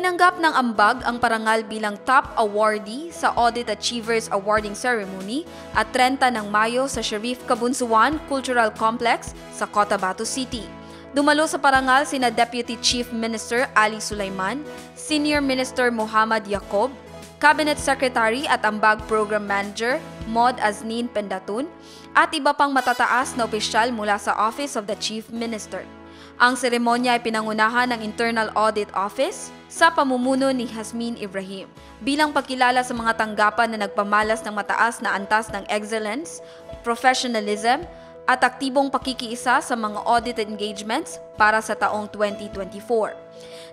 Tinanggap ng ambag ang parangal bilang top awardee sa Audit Achievers Awarding Ceremony at 30 ng Mayo sa Sharif Kabunsuan Cultural Complex sa Cotabato City. Dumalo sa parangal sina Deputy Chief Minister Ali Sulaiman, Senior Minister Muhammad Yacob, Cabinet Secretary at Ambag Program Manager Maud Aznin Pendatun at iba pang matataas na opisyal mula sa Office of the Chief Minister. Ang seremonya ay pinangunahan ng Internal Audit Office sa pamumuno ni Hasmin Ibrahim bilang pagkilala sa mga tanggapan na nagpamalas ng mataas na antas ng excellence, professionalism at aktibong pakikiisa sa mga audit engagements para sa taong 2024.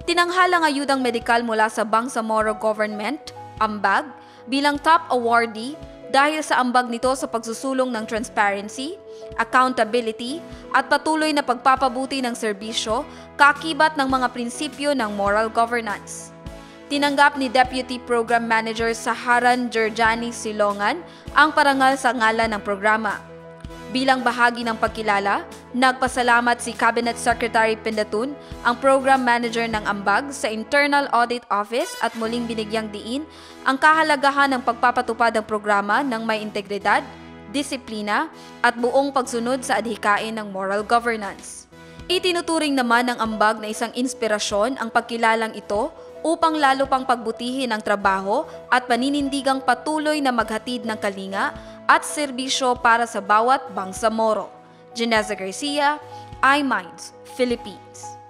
Tinanghal ang ayudang medikal mula sa Bangsamoro Government, Ambag, bilang top awardee dahil sa ambag nito sa pagsusulong ng transparency, accountability at patuloy na pagpapabuti ng serbisyo kakibat ng mga prinsipyo ng moral governance. Tinanggap ni Deputy Program Manager Saharan Jerjani Silongan ang parangal sa ngalan ng programa. Bilang bahagi ng pagkilala, nagpasalamat si Cabinet Secretary Pendatun, ang Program Manager ng Ambag sa Internal Audit Office at muling binigyang diin ang kahalagahan ng pagpapatupad ng programa ng may integridad, disiplina at buong pagsunod sa adhikain ng moral governance. Itinuturing naman ng Ambag na isang inspirasyon ang pagkilalang ito upang lalo pang pagbutihin ang trabaho at paninindigang patuloy na maghatid ng kalinga at serbisyo para sa bawat Bangsamoro. Geneza Garcia, iMinds, Philippines.